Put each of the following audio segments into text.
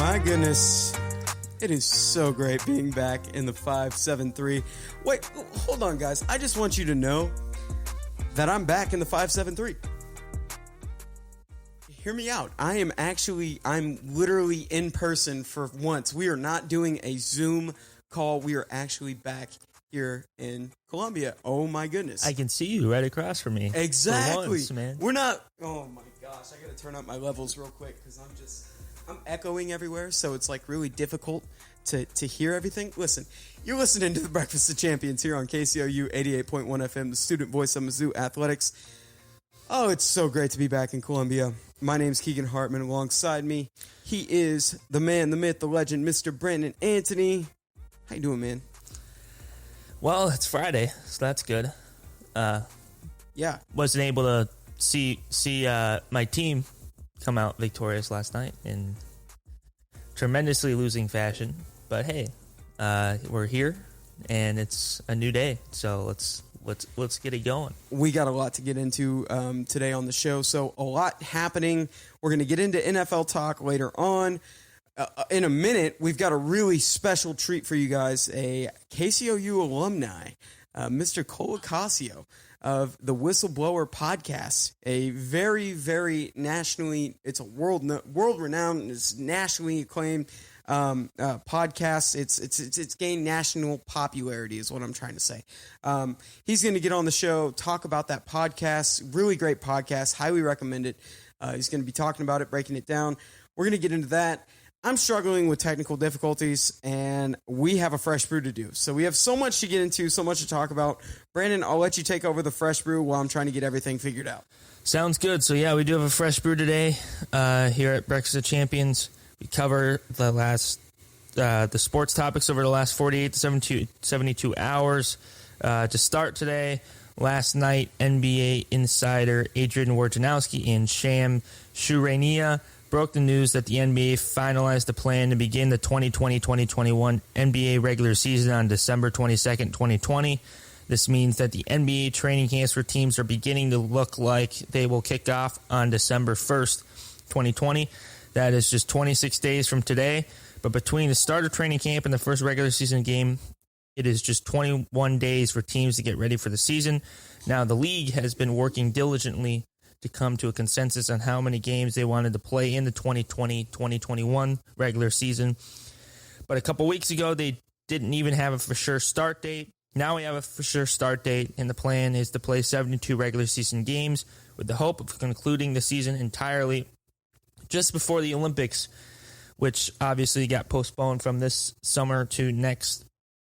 My goodness, it is so great being back in the 573. Wait, hold on, guys. I just want you to know that I'm back in the 573. Hear me out. I'm literally in person for once. We are not doing a Zoom call. We are actually back here in Colombia. Oh my goodness. I can see you right across from me. Exactly. For once, man. We're not, oh my gosh, I gotta turn up my levels real quick because I'm echoing everywhere, so it's like really difficult to hear everything. Listen, you're listening to the Breakfast of Champions here on KCOU 88.1 FM, the student voice of Mizzou Athletics. Oh, it's so great to be back in Colombia. My name's Keegan Hartman. Alongside me, he is the man, the myth, the legend, Mr. Brandon Anthony. How you doing, man? Well, it's Friday, so that's good. Yeah. Wasn't able to see my team come out victorious last night in tremendously losing fashion. But hey, we're here, and it's a new day, so let's get it going. We got a lot to get into today on the show, so a lot happening. We're going to get into NFL talk later on. In a minute, we've got a really special treat for you guys, a KCOU alumni, Mr. Locascio of the WhistleBlower podcast, a very, very nationally, it's a world-renowned, it's nationally acclaimed podcast. It's gained national popularity is what I'm trying to say. He's going to get on the show, talk about that podcast, really great podcast, highly recommend it. He's going to be talking about it, breaking it down. We're going to get into that. I'm struggling with technical difficulties, and we have a fresh brew to do. So we have so much to get into, so much to talk about. Brandon, I'll let you take over the fresh brew while I'm trying to get everything figured out. Sounds good. So yeah, we do have a fresh brew today here at Breakfast of Champions. We cover the sports topics over the last 48 to 72 hours. To start today, last night, NBA insider Adrian Wojnarowski and Sham Shurania broke the news that the NBA finalized the plan to begin the 2020-2021 NBA regular season on December 22nd, 2020. This means that the NBA training camps for teams are beginning to look like they will kick off on December 1st, 2020. That is just 26 days from today. But between the start of training camp and the first regular season game, it is just 21 days for teams to get ready for the season. Now, the league has been working diligently to come to a consensus on how many games they wanted to play in the 2020-2021 regular season. But a couple weeks ago, they didn't even have a for sure start date. Now we have a for sure start date, and the plan is to play 72 regular season games with the hope of concluding the season entirely just before the Olympics, which obviously got postponed from this summer to next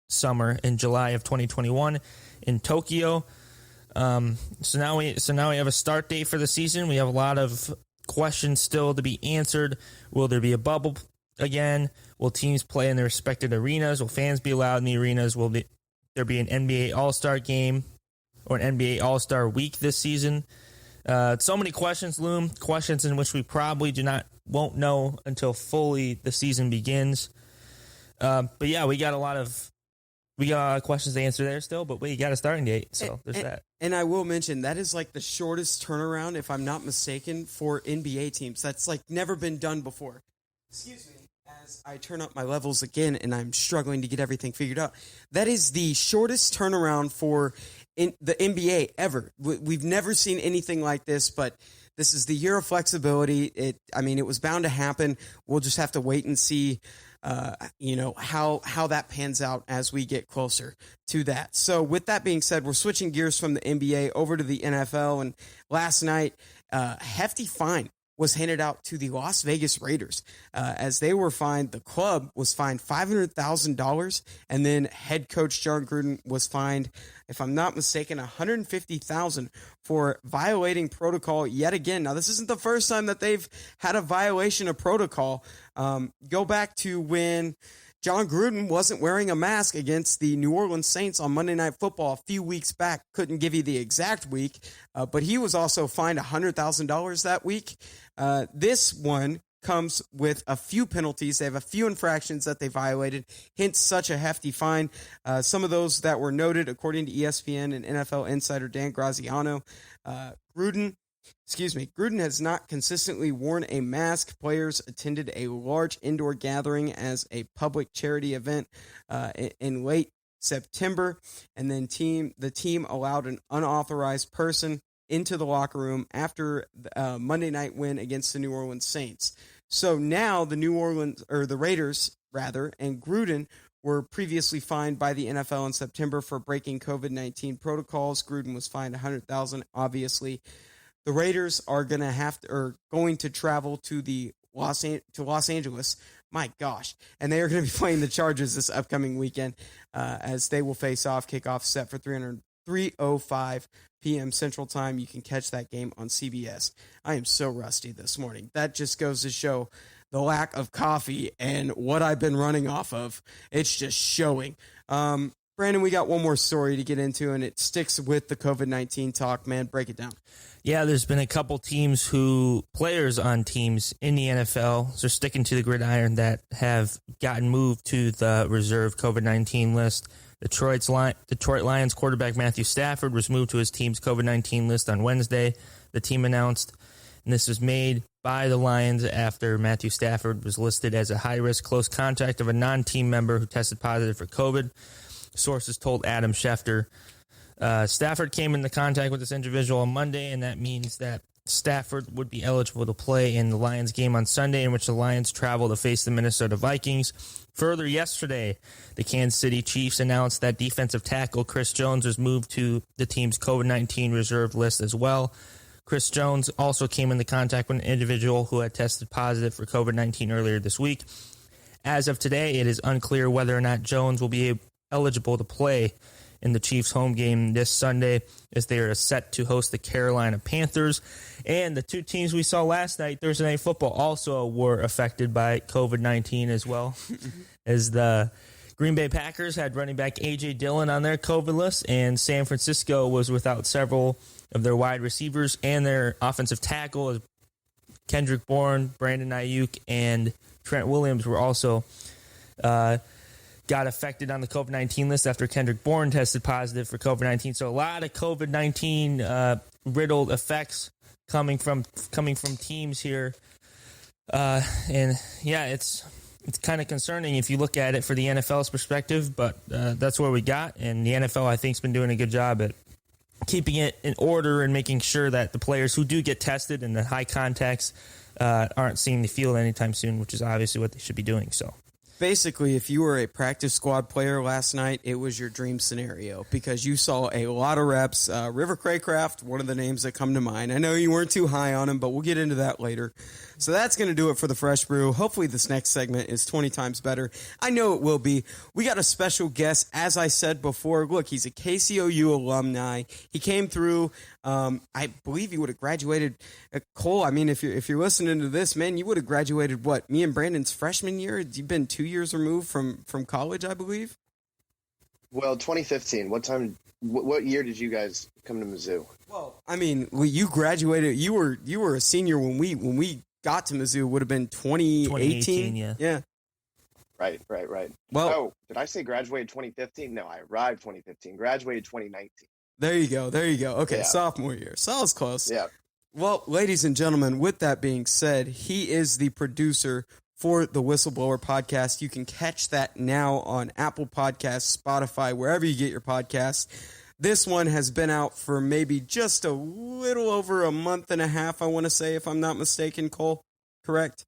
summer in July of 2021 in Tokyo. So now we have a start date for the season. We have a lot of questions still to be answered. Will there be a bubble again? Will teams play in their respective arenas? Will fans be allowed in the arenas? Will there be an NBA All-Star game or an NBA All-Star week this season? So many questions loom, questions in which we probably won't know until fully the season begins. But yeah, we got a lot of questions to answer there still, but we got a starting date, so there's that. And I will mention, that is like the shortest turnaround, if I'm not mistaken, for NBA teams. That's like never been done before. Excuse me, as I turn up my levels again and I'm struggling to get everything figured out. That is the shortest turnaround for the NBA ever. We've never seen anything like this, but this is the year of flexibility. It was bound to happen. We'll just have to wait and see how that pans out as we get closer to that. So with that being said, we're switching gears from the NBA over to the NFL. And last night, a hefty fine was handed out to the Las Vegas Raiders as they were fined. The club was fined $500,000, and then head coach Jon Gruden was fined, if I'm not mistaken, $150,000 for violating protocol yet again. Now, this isn't the first time that they've had a violation of protocol. Go back to when Jon Gruden wasn't wearing a mask against the New Orleans Saints on Monday Night Football a few weeks back. Couldn't give you the exact week, but he was also fined $100,000 that week. This one comes with a few penalties. They have a few infractions that they violated, hence such a hefty fine. Some of those that were noted, according to ESPN and NFL insider Dan Graziano, Gruden Gruden has not consistently worn a mask. Players attended a large indoor gathering as a public charity event in late September, and then the team allowed an unauthorized person into the locker room after Monday night win against the New Orleans Saints. So now the Raiders and Gruden were previously fined by the NFL in September for breaking COVID-19 protocols. Gruden was fined $100,000. Obviously, the Raiders are going to travel to Los Angeles. My gosh. And they are going to be playing the Chargers this upcoming weekend as they will face off. Kickoff set for 3:05 p.m. Central Time. You can catch that game on CBS. I am so rusty this morning. That just goes to show the lack of coffee and what I've been running off of. It's just showing. Brandon, we got one more story to get into, and it sticks with the COVID-19 talk, man. Break it down. Yeah, there's been a couple players on teams in the NFL, so sticking to the gridiron, that have gotten moved to the reserve COVID-19 list. Detroit Lions quarterback Matthew Stafford was moved to his team's COVID-19 list on Wednesday, the team announced. And this was made by the Lions after Matthew Stafford was listed as a high-risk close contact of a non-team member who tested positive for COVID. Sources told Adam Schefter. Stafford came into contact with this individual on Monday, and that means that Stafford would be eligible to play in the Lions game on Sunday, in which the Lions travel to face the Minnesota Vikings. Further, yesterday, the Kansas City Chiefs announced that defensive tackle Chris Jones was moved to the team's COVID-19 reserve list as well. Chris Jones also came into contact with an individual who had tested positive for COVID-19 earlier this week. As of today, it is unclear whether or not Jones will be eligible to play in the Chiefs' home game this Sunday, as they are set to host the Carolina Panthers. And the two teams we saw last night, Thursday Night Football, also were affected by COVID-19 as well, as the Green Bay Packers had running back A.J. Dillon on their COVID list, and San Francisco was without several of their wide receivers and their offensive tackle, as Kendrick Bourne, Brandon Ayuk, and Trent Williams were also got affected on the COVID-19 list after Kendrick Bourne tested positive for COVID-19. So a lot of COVID-19 riddled effects coming from teams here. And yeah, it's kind of concerning if you look at it for the NFL's perspective, but that's where we got. And the NFL, I think, has been doing a good job at keeping it in order and making sure that the players who do get tested and the high contacts aren't seeing the field anytime soon, which is obviously what they should be doing. So basically, if you were a practice squad player last night, it was your dream scenario because you saw a lot of reps. River Craycraft, one of the names that come to mind. I know you weren't too high on him, but we'll get into that later. So that's going to do it for the Fresh Brew. Hopefully this next segment is 20 times better. I know it will be. We got a special guest, as I said before. Look, he's a KCOU alumni. He came through. I believe you would have graduated, Cole. I mean, if you're listening to this, man, you would have graduated what? Me and Brandon's freshman year. You've been 2 years removed from college, I believe. Well, 2015. What year did you guys come to Mizzou? Well, I mean, you graduated. You were a senior when we got to Mizzou. Would have been 2018. Yeah. Right. Well, oh, did I say graduated 2015? No, I arrived 2015. Graduated 2019. There you go. Okay, yeah. Sophomore year. So I was close. Yeah. Well, ladies and gentlemen, with that being said, he is the producer for the Whistleblower podcast. You can catch that now on Apple Podcasts, Spotify, wherever you get your podcasts. This one has been out for maybe just a little over a month and a half, I want to say, if I'm not mistaken, Cole. Correct?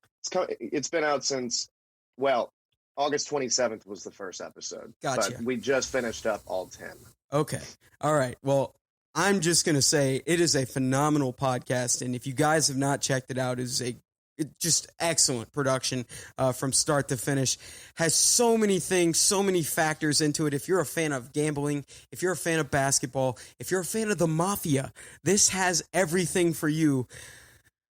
It's been out since, well, August 27th was the first episode. Gotcha. But we just finished up all 10. Okay. All right. Well, I'm just going to say it is a phenomenal podcast, and if you guys have not checked it out, it is a just excellent production from start to finish. Has so many things, so many factors into it. If you're a fan of gambling, if you're a fan of basketball, if you're a fan of the mafia, this has everything for you.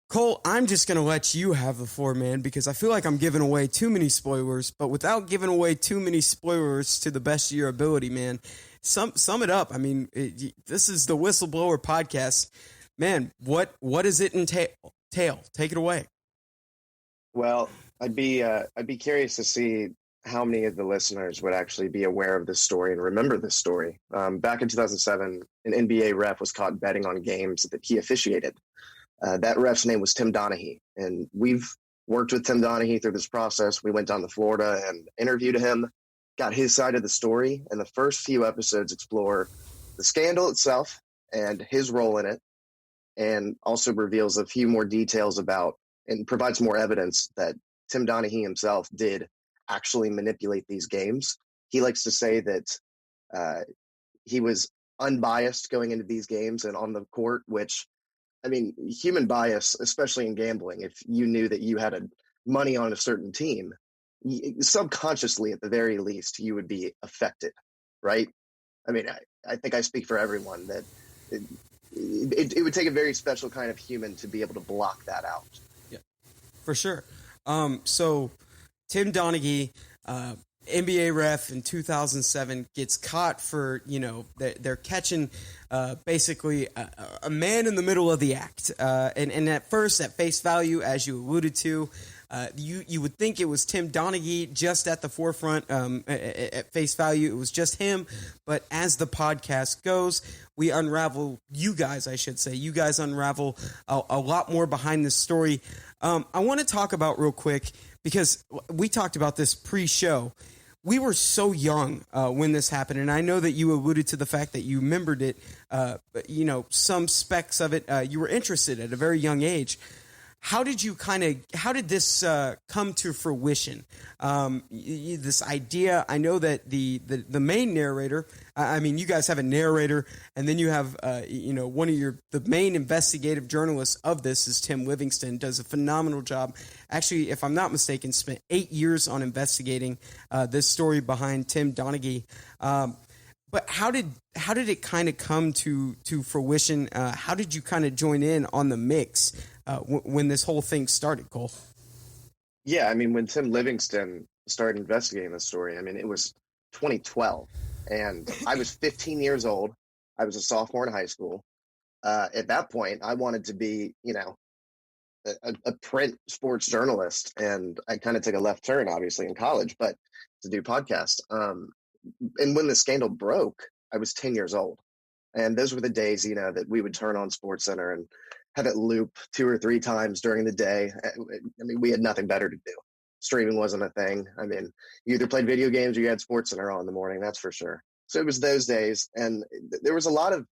Cole, I'm just going to let you have the floor, man, because I feel like I'm giving away too many spoilers, but without giving away too many spoilers to the best of your ability, man, sum it up. I mean, this is the Whistleblower podcast. Man, what does it entail? Take it away. Well, I'd be curious to see how many of the listeners would actually be aware of this story and remember this story. Back in 2007, an NBA ref was caught betting on games that he officiated. That ref's name was Tim Donaghy, and we've worked with Tim Donaghy through this process. We went down to Florida and interviewed him, got his side of the story, and the first few episodes explore the scandal itself and his role in it, and also reveals a few more details about and provides more evidence that Tim Donaghy himself did actually manipulate these games. He likes to say that he was unbiased going into these games and on the court, which, I mean, human bias, especially in gambling, if you knew that you had money on a certain team, subconsciously, at the very least, you would be affected, right? I mean, I think I speak for everyone that it would take a very special kind of human to be able to block that out. Yeah, for sure. So Tim Donaghy, NBA ref in 2007, gets caught for, they're catching basically a man in the middle of the act. And at first, at face value, as you alluded to, you would think it was Tim Donaghy just at the forefront. At face value, it was just him. But as the podcast goes, we unravel, you guys unravel a lot more behind this story. I want to talk about real quick, because we talked about this pre-show. We were so young when this happened, and I know that you alluded to the fact that you remembered it, some specs of it. You were interested at a very young age. How did this come to fruition? This idea, I know that the main narrator, you guys have a narrator, and then you have, one of the main investigative journalists of this is Tim Livingston, does a phenomenal job. Actually, if I'm not mistaken, spent 8 years on investigating this story behind Tim Donaghy. But how did it kind of come to fruition? How did you kind of join in on the mix when this whole thing started, Cole? Yeah, when Tim Livingston started investigating this story, it was 2012, and I was 15 years old. I was a sophomore in high school. At that point, I wanted to be, a print sports journalist, and I kind of took a left turn, obviously, in college, but to do podcasts. And when the scandal broke, I was 10 years old. And those were the days, that we would turn on SportsCenter and have it loop 2 or 3 times during the day. We had nothing better to do. Streaming wasn't a thing. You either played video games or you had SportsCenter on in the morning, that's for sure. So it was those days. And there was a lot of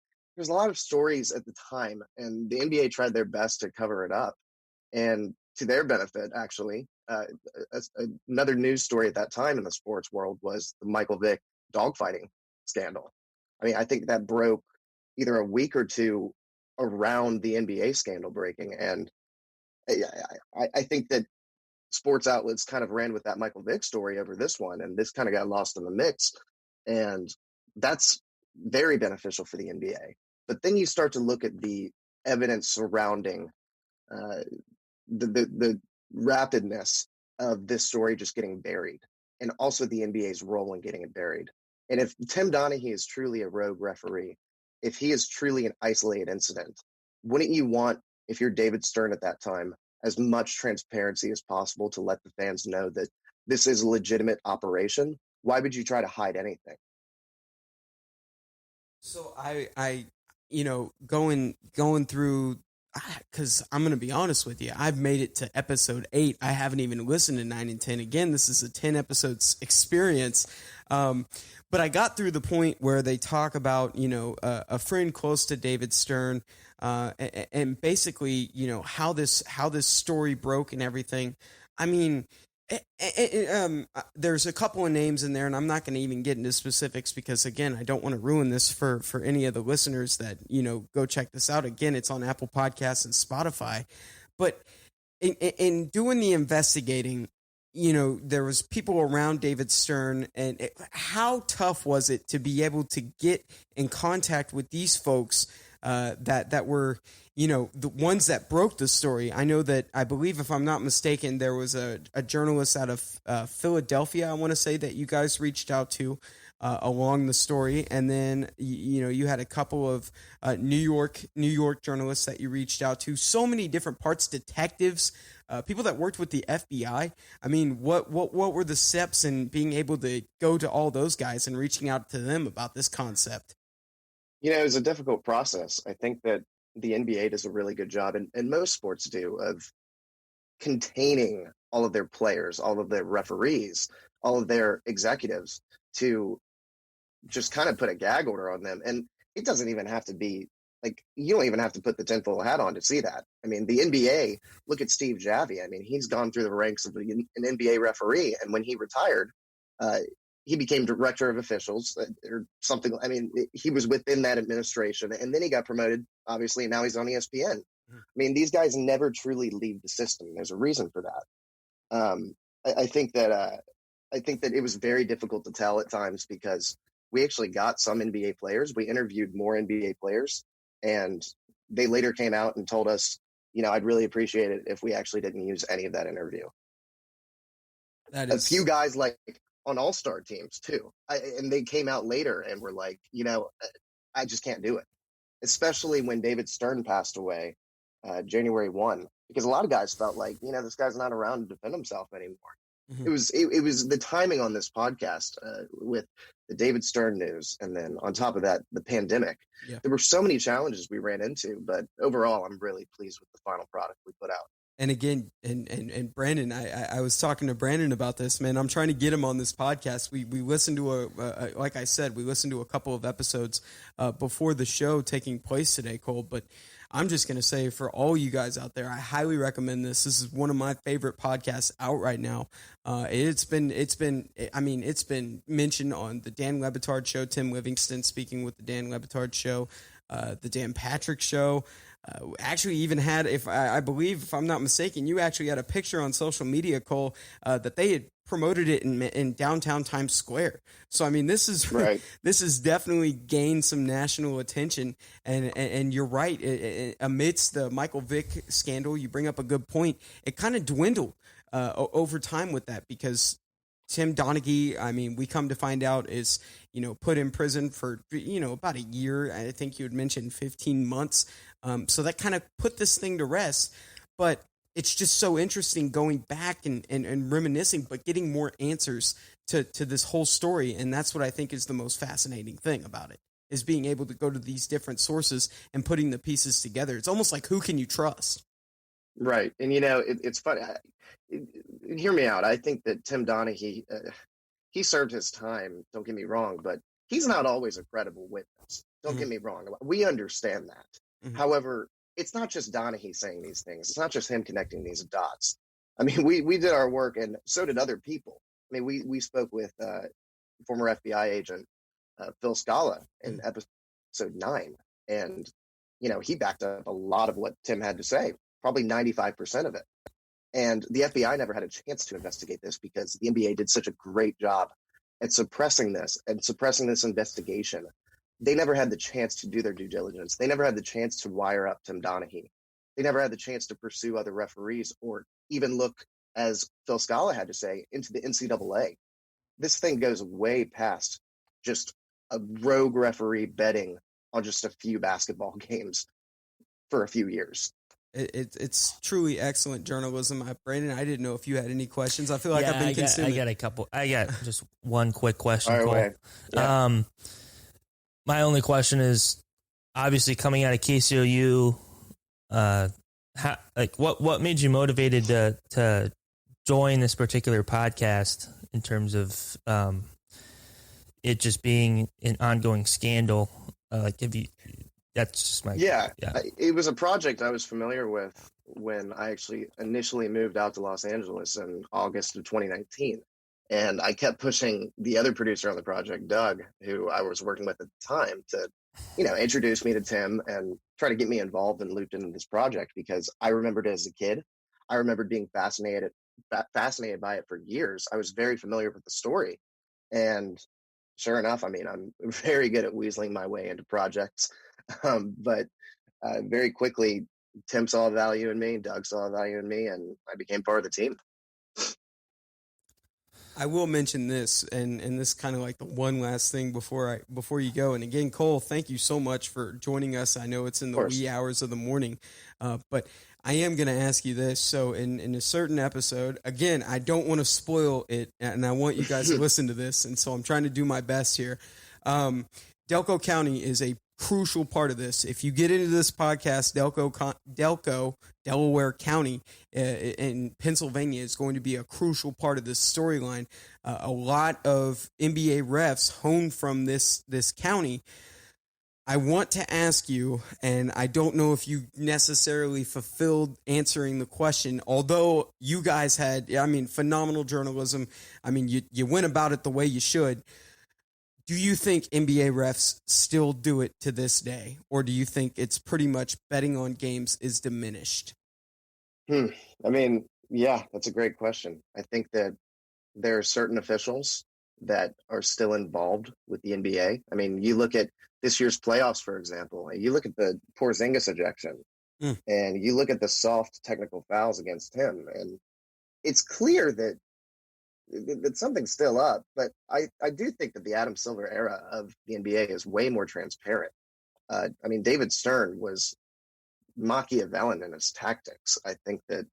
stories at the time, and the NBA tried their best to cover it up. And to their benefit, actually, another news story at that time in the sports world was the Michael Vick dogfighting scandal. I think that broke either a week or two around the NBA scandal breaking. And I think that sports outlets kind of ran with that Michael Vick story over this one, and this kind of got lost in the mix. And that's very beneficial for the NBA. But then you start to look at the evidence surrounding the rapidness of this story just getting buried, and also the NBA's role in getting it buried. And if Tim Donaghy is truly a rogue referee, if he is truly an isolated incident, wouldn't you want, if you're David Stern at that time, as much transparency as possible to let the fans know that this is a legitimate operation? Why would you try to hide anything? So I going through, because I'm going to be honest with you, I've made it to episode 8. I haven't even listened to 9 and 10. Again, this is a 10 episodes experience. But I got through the point where they talk about, a friend close to David Stern, and basically, how this story broke and everything. There's a couple of names in there, and I'm not going to even get into specifics because, again, I don't want to ruin this for any of the listeners that, go check this out. Again, it's on Apple Podcasts and Spotify. But in doing the investigating, there was people around David Stern, and how tough was it to be able to get in contact with these folks that were, the ones that broke the story? I know that, I believe, if I'm not mistaken, there was a journalist out of Philadelphia, I want to say, that you guys reached out to along the story. And then, you had a couple of New York journalists that you reached out to. So many different parts, detectives, people that worked with the FBI. What were the steps in being able to go to all those guys and reaching out to them about this concept? It was a difficult process. I think that the NBA does a really good job, and most sports do, of containing all of their players, all of their referees, all of their executives to just kind of put a gag order on them. And it doesn't even have to be like, you don't even have to put the tinfoil hat on to see that. I mean, the NBA, look at Steve Javi. I mean, he's gone through the ranks of an NBA referee. And when he retired, he became director of officials or something. I mean, he was within that administration, and then he got promoted, obviously, and now he's on ESPN. I mean, these guys never truly leave the system. There's a reason for that. I think that it was very difficult to tell at times, because we actually got some NBA players. We interviewed more NBA players, and they later came out and told us, I'd really appreciate it if we actually didn't use any of that interview. A few guys like on all-star teams too. And they came out later and were like, I just can't do it. Especially when David Stern passed away, January 1, because a lot of guys felt like, this guy's not around to defend himself anymore. Mm-hmm. It was the timing on this podcast with the David Stern news. And then on top of that, the pandemic. Yeah. There were so many challenges we ran into, but overall, I'm really pleased with the final product we put out. And again, and Brandon, I was talking to Brandon about this, man. I'm trying to get him on this podcast. We listened to like I said, we listened to a couple of episodes before the show taking place today, Cole. But I'm just going to say, for all you guys out there, I highly recommend this. This is one of my favorite podcasts out right now. It's been mentioned on the Dan Le Batard show, Tim Livingston speaking with the Dan Le Batard show, the Dan Patrick show. Actually even had, I believe, if I'm not mistaken, you actually had a picture on social media, Cole, that they had promoted it in downtown Times Square. So, I mean, this is right. This has definitely gained some national attention. And you're right. Amidst the Michael Vick scandal, you bring up a good point. It kind of dwindled over time with that, because Tim Donaghy, I mean, we come to find out, is, put in prison for, about a year. I think you had mentioned 15 months. So that kind of put this thing to rest. But it's just so interesting going back and reminiscing, but getting more answers to this whole story. And that's what I think is the most fascinating thing about it, is being able to go to these different sources and putting the pieces together. It's almost like, who can you trust? Right. And, it's funny. Hear me out. I think that Tim Donaghy, he served his time, don't get me wrong, but he's not always a credible witness. Don't get me wrong. We understand that. Mm-hmm. However, it's not just Donaghy saying these things. It's not just him connecting these dots. I mean, we did our work, and so did other people. I mean, we spoke with former FBI agent Phil Scala in episode 9, and he backed up a lot of what Tim had to say, probably 95% of it. And the FBI never had a chance to investigate this, because the NBA did such a great job at suppressing this investigation. They never had the chance to do their due diligence. They never had the chance to wire up Tim Donaghy. They never had the chance to pursue other referees, or even look, as Phil Scala had to say, into the NCAA. This thing goes way past just a rogue referee betting on just a few basketball games for a few years. It's truly excellent journalism. Brandon, I didn't know if you had any questions. I feel like I've been consuming. I got a couple. I got just one quick question, Cole. Right. Yeah. My only question is, obviously coming out of KCOU, what made you motivated to join this particular podcast, in terms of it just being an ongoing scandal? That's just my it was a project I was familiar with when I actually initially moved out to Los Angeles in August of 2019. And I kept pushing the other producer on the project, Doug, who I was working with at the time, to, introduce me to Tim and try to get me involved and looped into this project, because I remembered it as a kid. I remembered being fascinated by it for years. I was very familiar with the story. And sure enough, I mean, I'm very good at weaseling my way into projects. But very quickly, Tim saw value in me, Doug saw value in me, and I became part of the team. I will mention this, and this is kind of like the one last thing before you go. And again, Cole, thank you so much for joining us. I know it's in the wee hours of the morning, but I am going to ask you this. So in a certain episode, again, I don't want to spoil it, and I want you guys to listen to this, and so I'm trying to do my best here. Delco County is a crucial part of this. If you get into this podcast, Delco, Delaware County in Pennsylvania is going to be a crucial part of this storyline. A lot of NBA refs honed from this county. I want to ask you, and I don't know if you necessarily fulfilled answering the question, although you guys had, phenomenal journalism. You went about it the way you should. Do you think NBA refs still do it to this day, or do you think it's pretty much betting on games is diminished? Yeah, that's a great question. I think that there are certain officials that are still involved with the NBA. You look at this year's playoffs, for example, and you look at the Porzingis ejection, and you look at the soft technical fouls against him, and it's clear that something's still up. But I do think that the Adam Silver era of the NBA is way more transparent. David Stern was Machiavellian in his tactics. I think that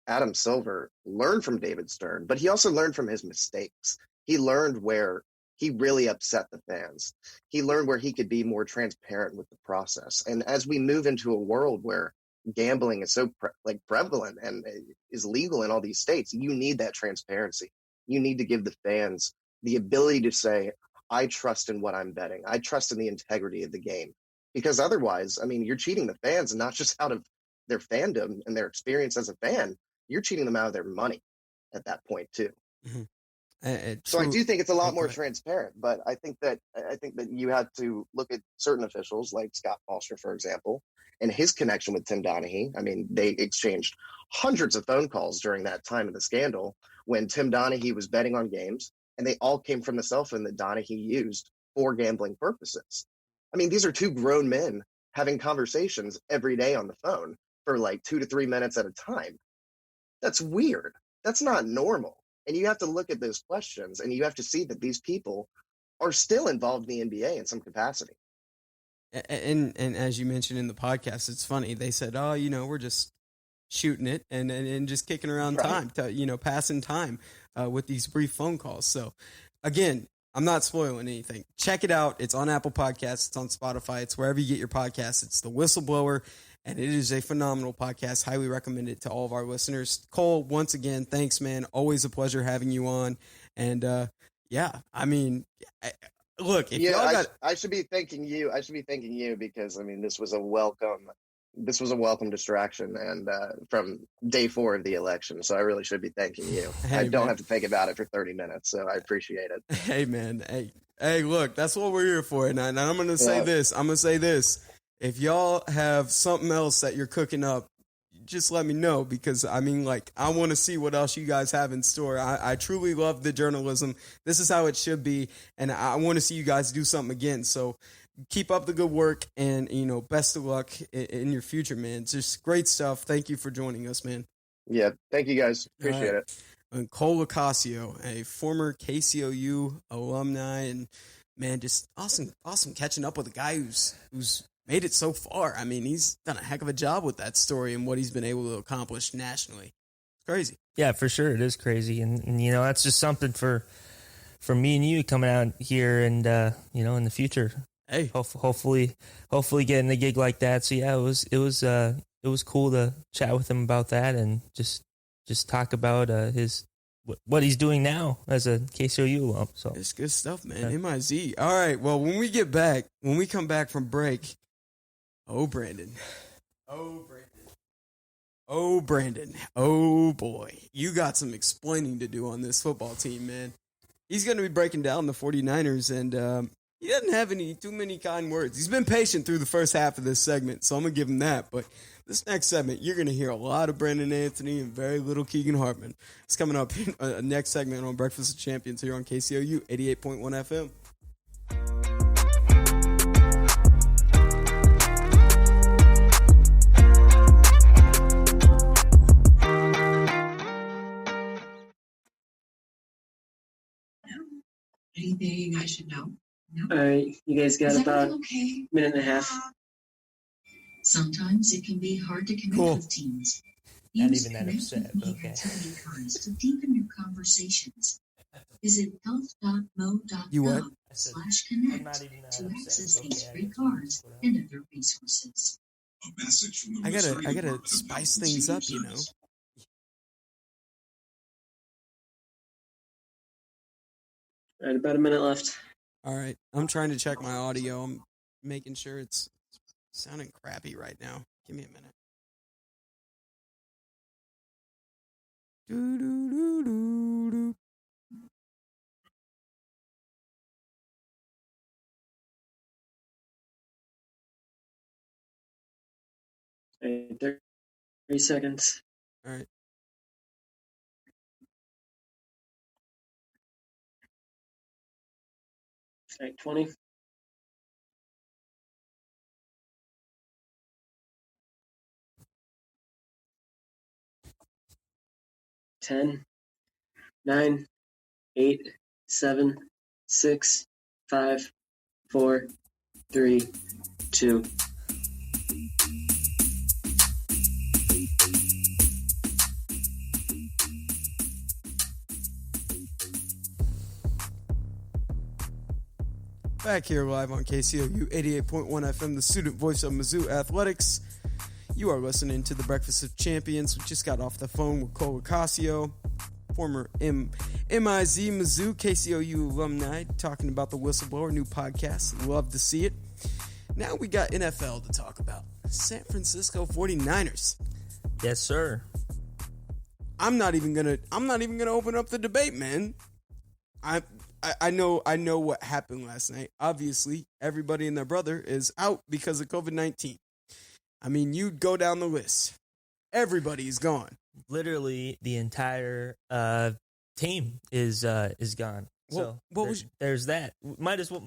Adam Silver learned from David Stern, but he also learned from his mistakes. He learned where he really upset the fans. He learned where he could be more transparent with the process. And as we move into a world where gambling is so prevalent and is legal in all these states, you need that transparency. You need to give the fans the ability to say, I trust in what I'm betting. I trust in the integrity of the game. Because otherwise, you're cheating the fans, and not just out of their fandom and their experience as a fan, you're cheating them out of their money at that point too. Mm-hmm. So I do think it's a lot more transparent, but I think that you have to look at certain officials like Scott Foster, for example, and his connection with Tim Donaghy. They exchanged hundreds of phone calls during that time of the scandal when Tim Donaghy was betting on games, and they all came from the cell phone that Donaghy used for gambling purposes. These are two grown men having conversations every day on the phone for 2 to 3 minutes at a time. That's weird. That's not normal. And you have to look at those questions, and you have to see that these people are still involved in the NBA in some capacity. And as you mentioned in the podcast, it's funny. They said, we're just shooting it and just kicking around time, passing time with these brief phone calls. So, again, I'm not spoiling anything. Check it out. It's on Apple Podcasts. It's on Spotify. It's wherever you get your podcasts. It's The Whistleblower. And it is a phenomenal podcast. Highly recommend it to all of our listeners. Cole, once again, thanks, man. Always a pleasure having you on. And look, if y'all got, I should be thanking you. I should be thanking you because this was a welcome distraction, and from day 4 of the election. So I really should be thanking you. I don't have to think about it for 30 minutes. So I appreciate it. Hey, man. Hey, look, that's what we're here for. And I'm going to say this. I'm going to say this. If y'all have something else that you're cooking up, just let me know, because I want to see what else you guys have in store. I truly love the journalism. This is how it should be. And I want to see you guys do something again. So keep up the good work, and, best of luck in your future, man. It's just great stuff. Thank you for joining us, man. Yeah. Thank you guys. Appreciate it. And Cole Locascio, a former KCOU alumni, and man, just awesome catching up with a guy who's made it so far. He's done a heck of a job with that story and what he's been able to accomplish nationally. It's crazy. Yeah, for sure. It is crazy. And that's just something for me and you coming out here and, in the future. Hey, hopefully getting a gig like that. So yeah, it was cool to chat with him about that and just talk about what he's doing now as a KCOU alum. So it's good stuff, man. Yeah. MIZ. All right. Well, when we come back from break, Brandon. Oh boy, you got some explaining to do on this football team, man. He's going to be breaking down the 49ers, and he doesn't have too many kind words. He's been patient through the first half of this segment, so I'm going to give him that. But this next segment, you're going to hear a lot of Brandon Anthony and very little Keegan Hartman. It's coming up in next segment on Breakfast of Champions here on KCOU 88.1 FM. Anything I should know? No? All right, you guys got about a minute and a half. Sometimes it can be hard to connect with teens. Not even that upset, okay. Activity cards to deepen your conversations. Visit You what? health.mo.gov/connect to access these free cards and other resources. A message from the I Missouri gotta Department of spice Health and things Human up, you know. Services. All right, about a minute left. All right, I'm trying to check my audio. I'm making sure it's sounding crappy right now. Give me a minute. Do. All right, 30 seconds. All right. All right, 20. 10, 9, 8, 7, 6, 5, 4, 3, 2. Back here live on KCOU 88.1 FM, the student voice of Mizzou Athletics. You are listening to the Breakfast of Champions. We just got off the phone with Locascio, former MIZ Mizzou KCOU alumni, talking about the Whistleblower, new podcast. Love to see it. Now we got NFL to talk about. San Francisco 49ers. Yes, sir. I'm not even gonna open up the debate, man. I know what happened last night. Obviously, everybody and their brother is out because of COVID-19. I mean, you'd go down the list. Everybody's gone. Literally, the entire team is gone. Well, So there's that. Might as well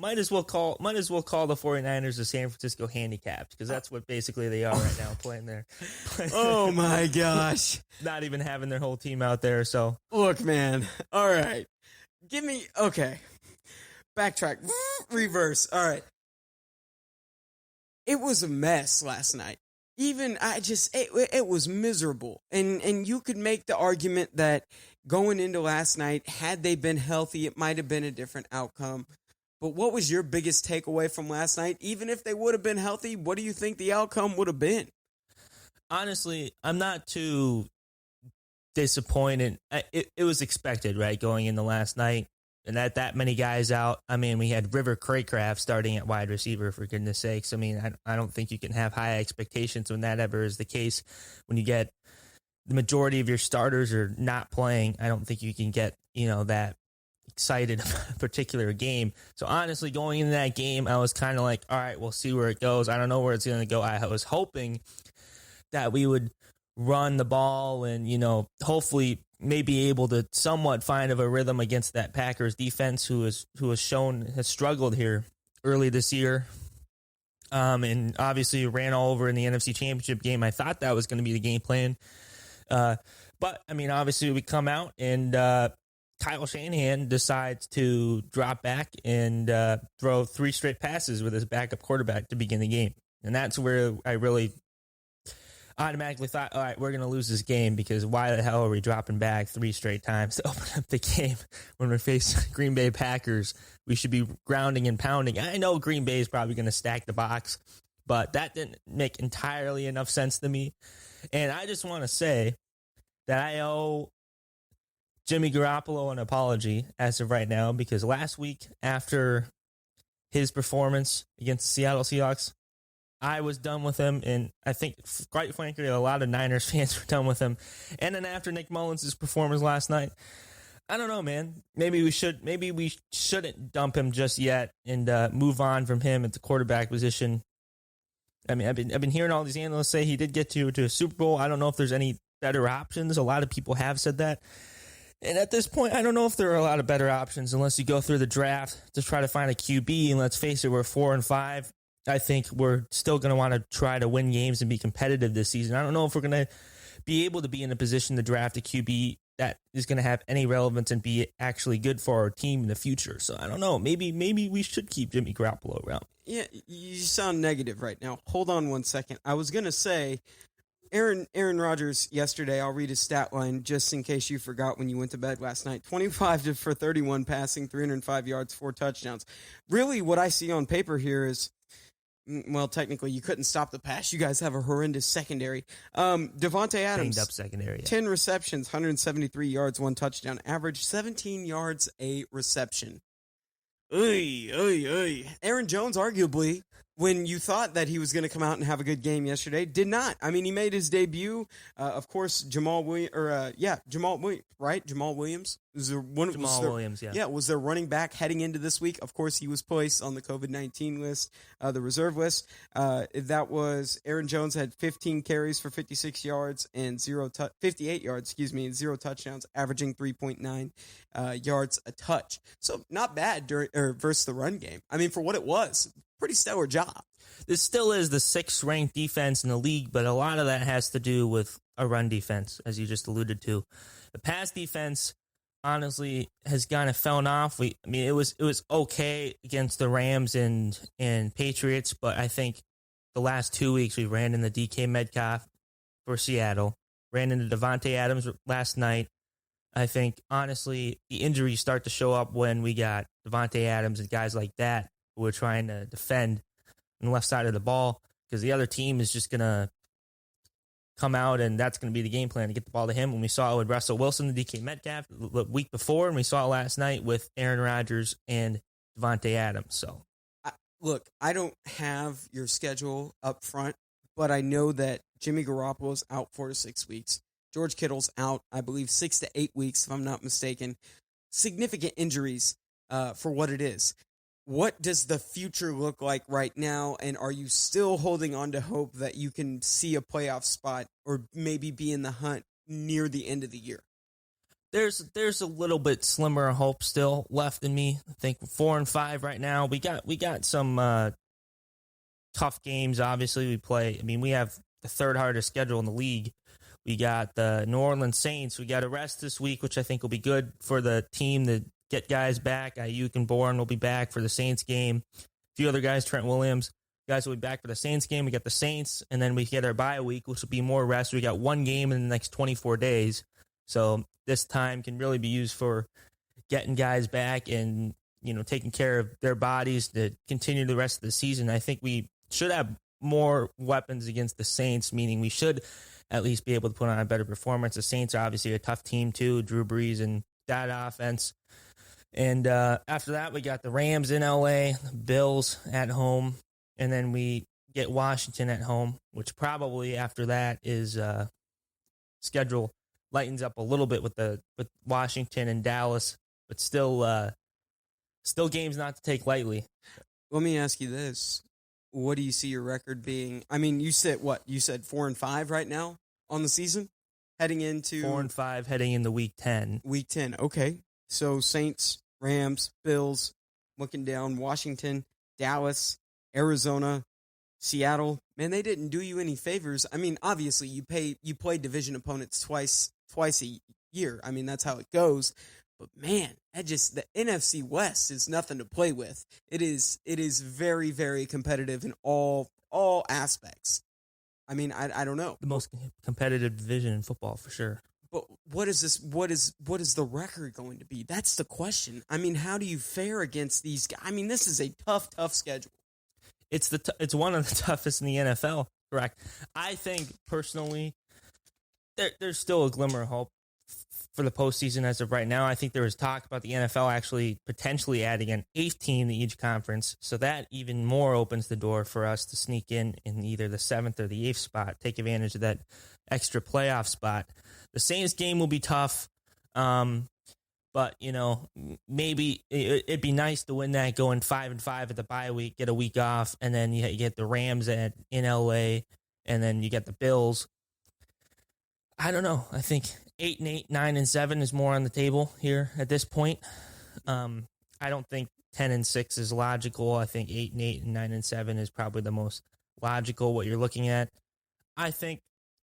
call the 49ers the San Francisco Handicapped, because that's what basically they are right now, playing there. Oh my gosh. Not even having their whole team out there. So Look, man. All right. Okay. Backtrack. Reverse. All right. It was a mess last night. It was miserable. And you could make the argument that going into last night, had they been healthy, it might have been a different outcome. But what was your biggest takeaway from last night? Even if they would have been healthy, what do you think the outcome would have been? honestly, I'm not too disappointed. It was expected, right, going into last night. And that many guys out. I mean, we had River Craycraft starting at wide receiver, for goodness sakes. I mean, I don't think you can have high expectations when that ever is the case. When you get the majority of your starters are not playing, I don't think you can get, that excited about a particular game. So honestly, going into that game, I was kind of like, all right, we'll see where it goes. I don't know where it's going to go. I was hoping that we would run the ball and, hopefully maybe able to somewhat find a rhythm against that Packers defense who has struggled here early this year. And obviously ran all over in the NFC Championship game. I thought that was going to be the game plan. But I mean, obviously we come out and Kyle Shanahan decides to drop back and throw 3 straight passes with his backup quarterback to begin the game. And that's where I really automatically thought, all right, we're going to lose this game, because why the hell are we dropping back 3 straight times to open up the game when we're facing Green Bay Packers? We should be grounding and pounding. I know Green Bay is probably going to stack the box, but that didn't make entirely enough sense to me. And I just want to say that I owe Jimmy Garoppolo an apology as of right now, because last week after his performance against the Seattle Seahawks, I was done with him, and I think, quite frankly, a lot of Niners fans were done with him. And then after Nick Mullins' performance last night, I don't know, man. Maybe we shouldn't dump him just yet and move on from him at the quarterback position. I mean, I've been hearing all these analysts say he did get to a Super Bowl. I don't know if there's any better options. A lot of people have said that. And at this point, I don't know if there are a lot of better options unless you go through the draft to try to find a QB. And let's face it, we're 4-5. I think we're still going to want to try to win games and be competitive this season. I don't know if we're going to be able to be in a position to draft a QB that is going to have any relevance and be actually good for our team in the future. So I don't know. Maybe we should keep Jimmy Garoppolo around. Yeah, you sound negative right now. Hold on one second. I was going to say, Aaron Rodgers yesterday, I'll read his stat line just in case you forgot when you went to bed last night. 25 for 31 passing, 305 yards, 4 touchdowns. Really, what I see on paper here is, well, technically, you couldn't stop the pass. You guys have a horrendous secondary. Devontae Adams, Banged up secondary. 10 receptions, 173 yards, 1 touchdown. Average 17 yards a reception. Aaron Jones, arguably, when you thought that he was going to come out and have a good game yesterday, did not. I mean, he made his debut. Of course, Jamal Williams, right? Jamal Williams was Williams, yeah. Yeah, was their running back heading into this week. Of course, he was placed on the COVID-19 list, the reserve list. That was Aaron Jones had 15 carries for 56 yards and 58 yards, and 0 touchdowns, averaging 3.9 yards a touch. So not bad versus the run game. I mean, for what it was, pretty stellar job. This still is the 6th ranked defense in the league, but a lot of that has to do with a run defense, as you just alluded to. The pass defense, honestly, has kind of fallen off. It was okay against the Rams and Patriots, but I think the last 2 weeks we ran into DK Metcalf for Seattle, ran into Devontae Adams last night. I think, honestly, the injuries start to show up when we got Devontae Adams and guys like that who are trying to defend on the left side of the ball, because the other team is just going to come out and that's going to be the game plan to get the ball to him. When we saw it with Russell Wilson and DK Metcalf the week before, and we saw it last night with Aaron Rodgers and Devontae Adams. So, look, I don't have your schedule up front, but I know that Jimmy Garoppolo's out 4 to 6 weeks. George Kittle's out, I believe, 6 to 8 weeks, if I'm not mistaken. Significant injuries for what it is. What does the future look like right now, and are you still holding on to hope that you can see a playoff spot or maybe be in the hunt near the end of the year? There's a little bit slimmer hope still left in me. I think 4-5 right now. We got some tough games. Obviously, we play. I mean, we have the 3rd hardest schedule in the league. We got the New Orleans Saints. We got a rest this week, which I think will be good for the team to get guys back. Ayuk and Bourne will be back for the Saints game. A few other guys, Trent Williams, guys will be back for the Saints game. We got the Saints, and then we get our bye week, which will be more rest. We got 1 game in the next 24 days. So this time can really be used for getting guys back and, taking care of their bodies to continue the rest of the season. I think we should have more weapons against the Saints, meaning we should at least be able to put on a better performance. The Saints are obviously a tough team too, Drew Brees and that offense. And after that, we got the Rams in LA, Bills at home, and then we get Washington at home, which probably after that is schedule lightens up a little bit with Washington and Dallas, but still games not to take lightly. Let me ask you this. What do you see your record being? I mean, you said what? You said 4-5 right now on the season? Heading into 4-5 heading into week 10. Week 10, okay. So Saints, Rams, Bills, looking down, Washington, Dallas, Arizona, Seattle. Man, they didn't do you any favors. I mean, obviously you play division opponents twice a year. I mean, that's how it goes. But man, the NFC West is nothing to play with. It is very, very competitive in all aspects. I mean, I don't know. The most competitive division in football for sure. But what is this? What is the record going to be? That's the question. I mean, how do you fare against these guys? I mean, this is a tough schedule. It's one of the toughest in the NFL. Correct. I think personally, there's still a glimmer of hope for the postseason as of right now. I think there was talk about the NFL actually potentially adding an 8th team to each conference, so that even more opens the door for us to sneak in either the 7th or the 8th spot, take advantage of that extra playoff spot. The Saints game will be tough, but maybe it'd be nice to win that, going 5-5 at the bye week, get a week off, and then you get the Rams in LA, and then you get the Bills. I don't know. I think 8-8, 9-7 is more on the table here at this point. I don't think 10-6 is logical. I think 8-8 and 9-7 is probably the most logical. What you're looking at, I think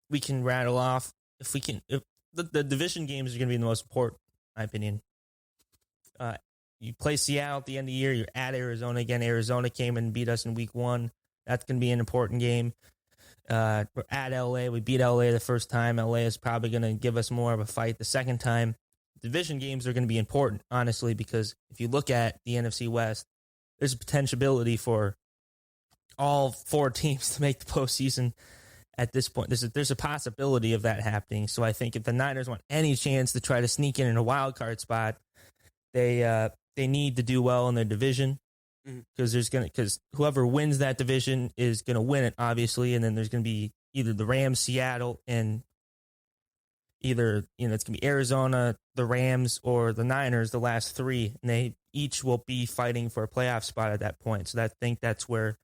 we can rattle off. If the division games are going to be the most important, in my opinion. You play Seattle at the end of the year. You're at Arizona again. Arizona came and beat us in week 1. That's going to be an important game. We're at LA. We beat LA the first time. LA is probably going to give us more of a fight the second time. Division games are going to be important, honestly, because if you look at the NFC West, there's a potentiality for all 4 teams to make the postseason at this point. There's a possibility of that happening. So I think if the Niners want any chance to try to sneak in a wild card spot, they need to do well in their division, because whoever wins that division is going to win it, obviously, and then there's going to be either the Rams, Seattle, and either it's going to be Arizona, the Rams, or the Niners, the last 3, and they each will be fighting for a playoff spot at that point. So I think that's where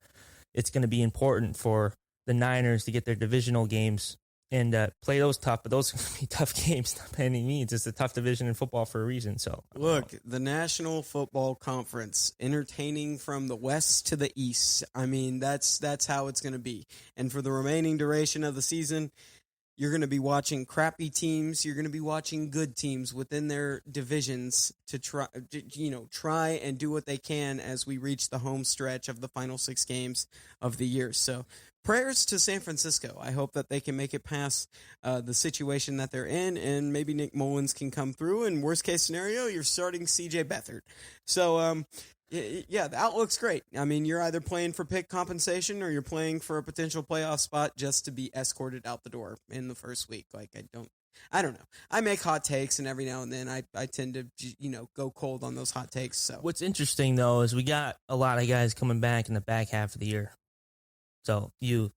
it's going to be important for the Niners to get their divisional games and play those tough, but those are going to be tough games by any means. It's a tough division in football for a reason. So look, the National Football Conference, entertaining from the west to the east. I mean, that's how it's going to be. And for the remaining duration of the season, you're going to be watching crappy teams. You're going to be watching good teams within their divisions to try and do what they can as we reach the home stretch of the final 6 games of the year. So prayers to San Francisco. I hope that they can make it past the situation that they're in, and maybe Nick Mullins can come through. And worst case scenario, you're starting C.J. Beathard. So, yeah, the outlook's great. I mean, you're either playing for pick compensation or you're playing for a potential playoff spot just to be escorted out the door in the first week. Like, I don't know. I make hot takes, and every now and then I tend to, go cold on those hot takes. So what's interesting, though, is we got a lot of guys coming back in the back half of the year. So you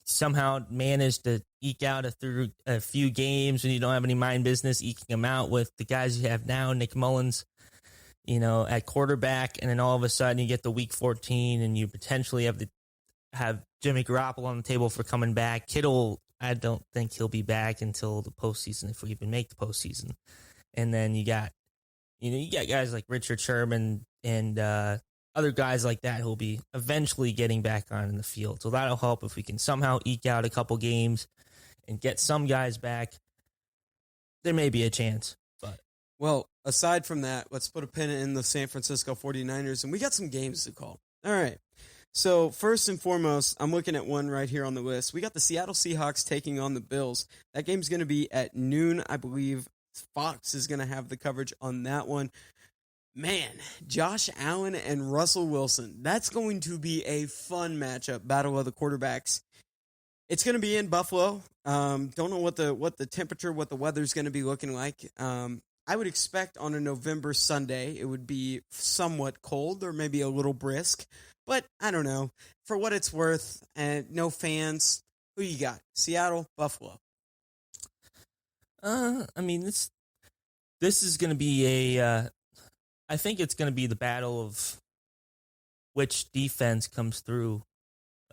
somehow managed to eke out through a few games when you don't have any mind business eking them out with the guys you have now, Nick Mullins, at quarterback, and then all of a sudden you get to week 14 and you potentially have Jimmy Garoppolo on the table for coming back. Kittle, I don't think he'll be back until the postseason, if we even make the postseason. And then you got guys like Richard Sherman and other guys like that who'll be eventually getting back on in the field. So that'll help if we can somehow eke out a couple games and get some guys back. There may be a chance. Well, aside from that, let's put a pin in the San Francisco 49ers, and we got some games to call. All right. So first and foremost, I'm looking at one right here on the list. We got the Seattle Seahawks taking on the Bills. That game's going to be at noon, I believe. Fox is going to have the coverage on that one. Man, Josh Allen and Russell Wilson. That's going to be a fun matchup, battle of the quarterbacks. It's going to be in Buffalo. Don't know what the temperature, what the weather's going to be looking like. I would expect on a November Sunday it would be somewhat cold or maybe a little brisk. But I don't know. For what it's worth, no fans. Who you got? Seattle, Buffalo. I mean, this is going to be I think it's going to be the battle of which defense comes through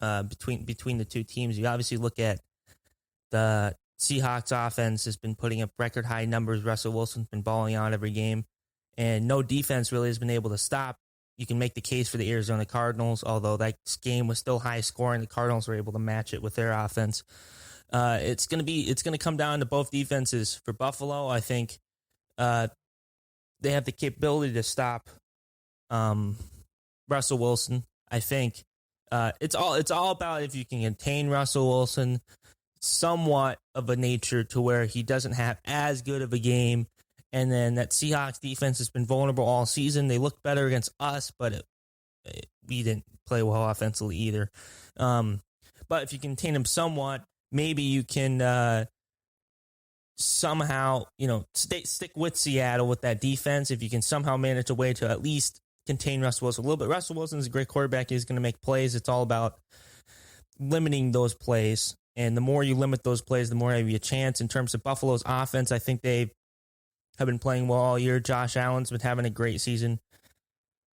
between the two teams. You obviously look at the Seahawks offense has been putting up record high numbers. Russell Wilson's been balling out every game, and no defense really has been able to stop. You can make the case for the Arizona Cardinals, although that game was still high scoring. The Cardinals were able to match it with their offense. It's going to come down to both defenses. For Buffalo, I think they have the capability to stop Russell Wilson. I think it's all about if you can contain Russell Wilson somewhat of a nature to where he doesn't have as good of a game. And then that Seahawks defense has been vulnerable all season. They looked better against us, but we didn't play well offensively either. But if you contain him somewhat, maybe you can somehow, stick with Seattle with that defense. If you can somehow manage a way to at least contain Russell Wilson a little bit. Russell Wilson is a great quarterback. He's going to make plays. It's all about limiting those plays. And the more you limit those plays, the more you have a chance. In terms of Buffalo's offense, I think they have been playing well all year. Josh Allen's been having a great season.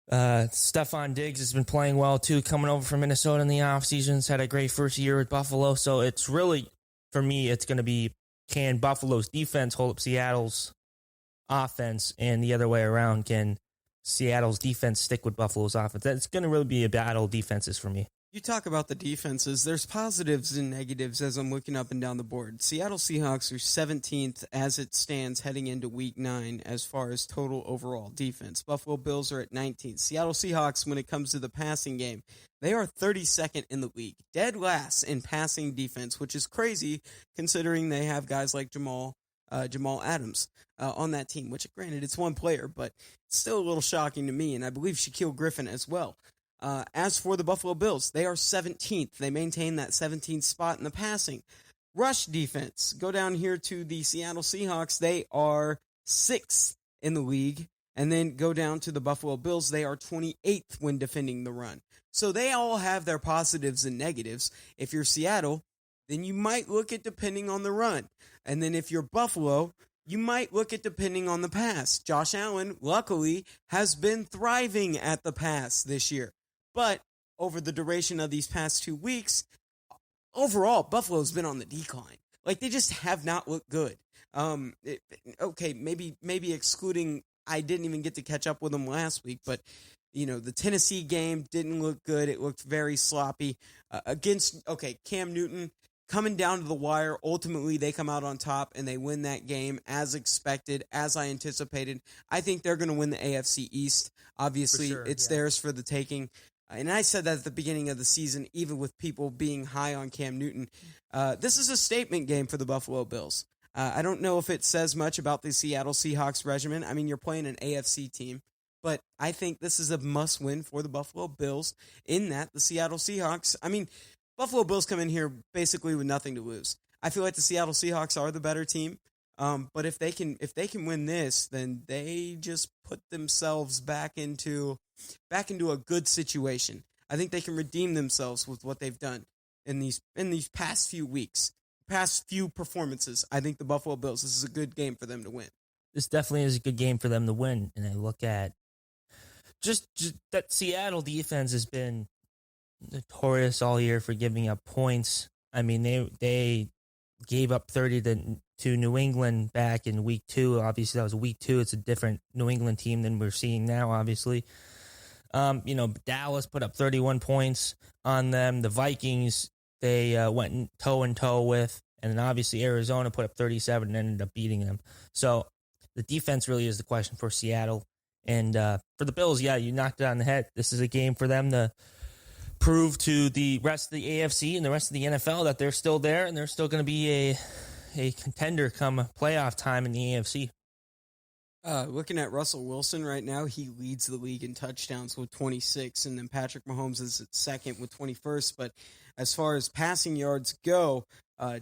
Stephon Diggs has been playing well, too, coming over from Minnesota in the offseason. He's had a great first year with Buffalo. So it's really, for me, it's going to be, can Buffalo's defense hold up Seattle's offense? And the other way around, can Seattle's defense stick with Buffalo's offense? That's going to really be a battle of defenses for me. You talk about the defenses. There's positives and negatives as I'm looking up and down the board. Seattle Seahawks are 17th as it stands heading into Week 9 as far as total overall defense. Buffalo Bills are at 19th. Seattle Seahawks, when it comes to the passing game, they are 32nd in the league, dead last in passing defense, which is crazy considering they have guys like Jamal Adams on that team, which granted it's one player, but it's still a little shocking to me, and I believe Shaquille Griffin as well. As for the Buffalo Bills, they are 17th. They maintain that 17th spot in the passing. Rush defense, go down here to the Seattle Seahawks. They are 6th in the league. And then go down to the Buffalo Bills. They are 28th when defending the run. So they all have their positives and negatives. If you're Seattle, then you might look at depending on the run. And then if you're Buffalo, you might look at depending on the pass. Josh Allen, luckily, has been thriving at the pass this year. But over the duration of these past 2 weeks, overall, Buffalo's been on the decline. Like, they just have not looked good. Maybe excluding, I didn't even get to catch up with them last week, but, the Tennessee game didn't look good. It looked very sloppy. Cam Newton coming down to the wire. Ultimately, they come out on top, and they win that game as expected, as I anticipated. I think they're going to win the AFC East. Obviously, it's theirs for the taking. And I said that at the beginning of the season, even with people being high on Cam Newton. This is a statement game for the Buffalo Bills. I don't know if it says much about the Seattle Seahawks regimen. I mean, you're playing an AFC team, but I think this is a must-win for the Buffalo Bills in that the Seattle Seahawks, Buffalo Bills come in here basically with nothing to lose. I feel like the Seattle Seahawks are the better team, but if they can win this, then they just put themselves back into a good situation. I think they can redeem themselves with what they've done in these past few weeks, past few performances. I think the Buffalo Bills, this is a good game for them to win. This definitely is a good game for them to win. And I look at just that Seattle defense has been notorious all year for giving up points. I mean, they gave up 30 to New England back in week 2. Obviously, that was week 2. It's a different New England team than we're seeing now, obviously. Dallas put up 31 points on them. The Vikings, they went toe-and-toe with. And then obviously Arizona put up 37 and ended up beating them. So the defense really is the question for Seattle. And for the Bills, you knocked it on the head. This is a game for them to prove to the rest of the AFC and the rest of the NFL that they're still there and they're still going to be a contender come playoff time in the AFC. Looking at Russell Wilson right now, he leads the league in touchdowns with 26, and then Patrick Mahomes is at second with 21st. But as far as passing yards go,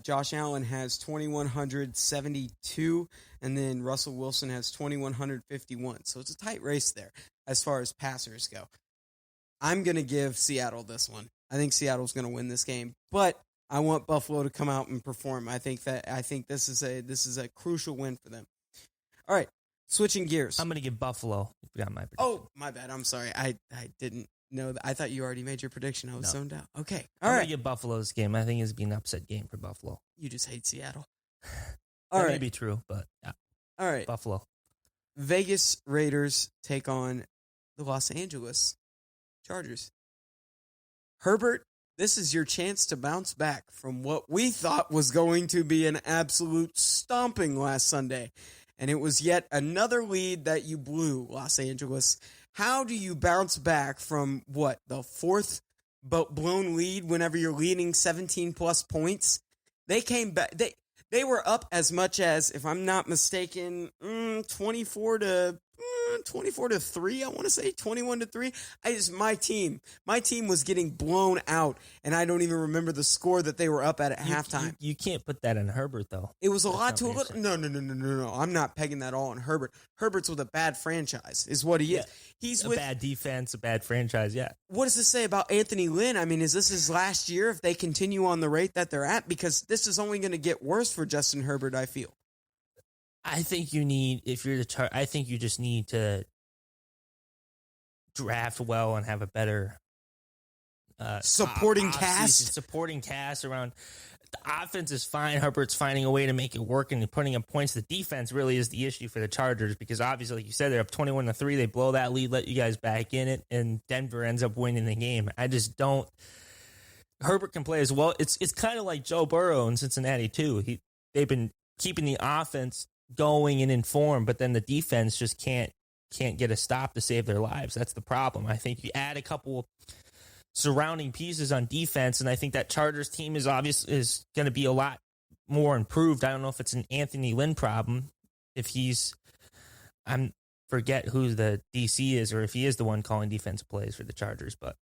Josh Allen has 2,172, and then Russell Wilson has 2,151. So it's a tight race there as far as passers go. I'm going to give Seattle this one. I think Seattle's going to win this game, but I want Buffalo to come out and perform. I think this is a crucial win for them. All right, switching gears. I'm going to give Buffalo. You forgot my prediction. Oh, my bad. I'm sorry. I didn't know that. I thought you already made your prediction. I was zoned out. Okay. I'm going to give Buffalo this game. I think it's been an upset game for Buffalo. You just hate Seattle. That may be true, but yeah. All right. Buffalo. Vegas Raiders take on the Los Angeles Chargers. Herbert, this is your chance to bounce back from what we thought was going to be an absolute stomping last Sunday. And it was yet another lead that you blew, Los Angeles. How do you bounce back from the fourth blown lead whenever you're leading 17-plus points? They came back. They were up as much as, if I'm not mistaken, 24 to 3. I want to say 21 to 3. My team was getting blown out, and I don't even remember the score that they were up at halftime. You can't put that on Herbert, though. It was a lot to a little. No. I'm not pegging that all on Herbert. Herbert's with a bad franchise, is what he is. He's with bad defense, a bad franchise. Yeah. What does this say about Anthony Lynn? I mean, is this his last year if they continue on the rate that they're at? Because this is only going to get worse for Justin Herbert, I feel. I think you just need to draft well and have a better supporting cast around. The offense is fine. Herbert's finding a way to make it work and putting up points. The defense really is the issue for the Chargers because obviously, like you said, they're up 21 to 3. They blow that lead, let you guys back in it, and Denver ends up winning the game. I just don't Herbert can play as well. It's kind of like Joe Burrow in Cincinnati too. They've been keeping the offense going and in form, but then the defense just can't get a stop to save their lives. That's the problem. I think you add a couple surrounding pieces on defense, and I think that Chargers team is going to be a lot more improved. I don't know if it's an Anthony Lynn problem, if I forget who the DC is, or if he is the one calling defensive plays for the Chargers. But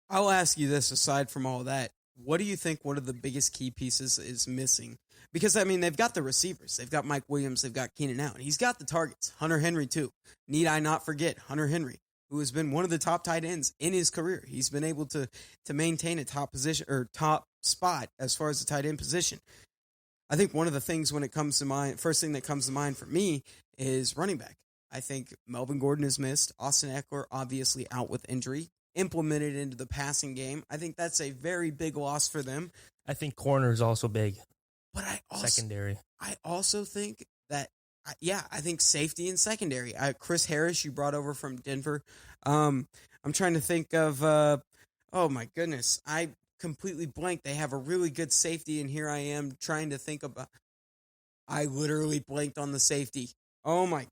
I'll ask you this: aside from all that, what do you think one of the biggest key pieces is missing? Because, I mean, they've got the receivers. They've got Mike Williams. They've got Keenan Allen. He's got the targets. Hunter Henry, too. Need I not forget Hunter Henry, who has been one of the top tight ends in his career. He's been able to maintain a top position or top spot as far as the tight end position. I think one of the things when it comes to mind, first thing that comes to mind for me is running back. I think Melvin Gordon is missed. Austin Eckler obviously out with injury. Implemented into the passing game. I think that's a very big loss for them. I think corner is also big. But secondary. I also think that, I think safety and secondary. Chris Harris, you brought over from Denver. I'm trying to think of, oh my goodness, I completely blanked. They have a really good safety, and here I am trying to think about, I literally blanked on the safety. Oh my.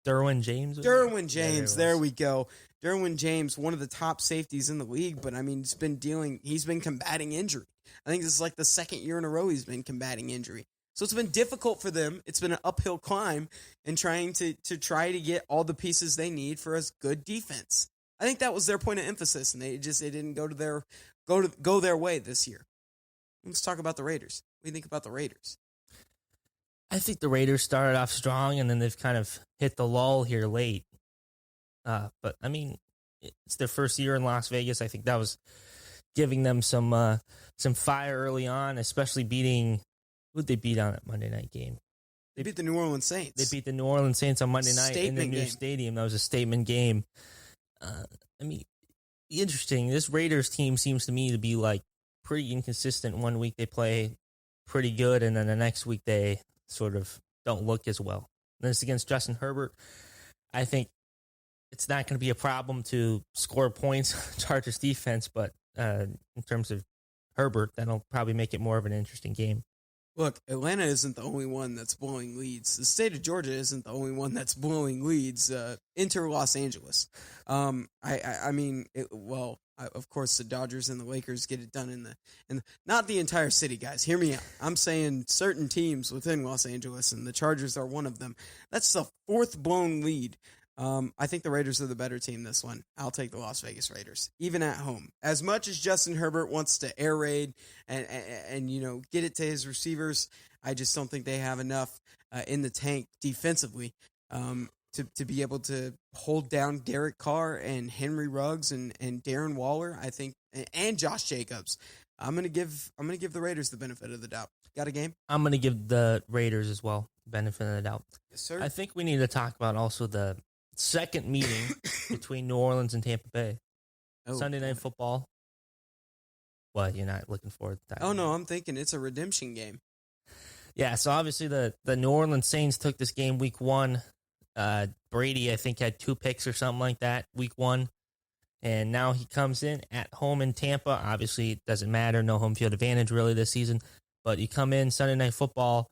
Derwin James, there we go. Derwin James, one of the top safeties in the league, but I mean, he's been combating injury. I think this is like the second year in a row he's been combating injury. So it's been difficult for them. It's been an uphill climb in trying to try to get all the pieces they need for a good defense. I think that was their point of emphasis, and they didn't go their way this year. Let's talk about the Raiders. What do you think about the Raiders? I think the Raiders started off strong, and then they've kind of hit the lull here late. But, I mean, it's their first year in Las Vegas. I think that was giving them some fire early on, especially beating – who'd they beat on that Monday night game? They beat the New Orleans Saints. They beat the New Orleans Saints on Monday night in the new stadium. That was a statement game. I mean, interesting. This Raiders team seems to me to be, like, pretty inconsistent. One week they play pretty good, and then the next week they – sort of don't look as well. And it's against Justin Herbert. I think it's not going to be a problem to score points on Chargers defense, but in terms of Herbert, that'll probably make it more of an interesting game. Look, Atlanta isn't the only one that's blowing leads. The state of Georgia isn't the only one that's blowing leads. Enter Los Angeles. Of course, the Dodgers and the Lakers get it done in not the entire city, guys. Hear me out. I'm saying certain teams within Los Angeles, and the Chargers are one of them. That's the fourth blown lead. I think the Raiders are the better team this one. I'll take the Las Vegas Raiders, even at home. As much as Justin Herbert wants to air raid and get it to his receivers, I just don't think they have enough in the tank defensively to be able to hold down Derek Carr and Henry Ruggs and Darren Waller, I think, and Josh Jacobs. I'm gonna give the Raiders the benefit of the doubt. Got a game? I'm gonna give the Raiders as well benefit of the doubt. Yes, sir. I think we need to talk about also the second meeting between New Orleans and Tampa Bay. Sunday Night Football. What, you're not looking forward to that? Oh no, I'm thinking it's a redemption game. Yeah, so obviously the New Orleans Saints took this game week one. Brady, I think, had 2 picks or something like that week one. And now he comes in at home in Tampa. Obviously, it doesn't matter. No home field advantage really this season. But you come in Sunday Night Football.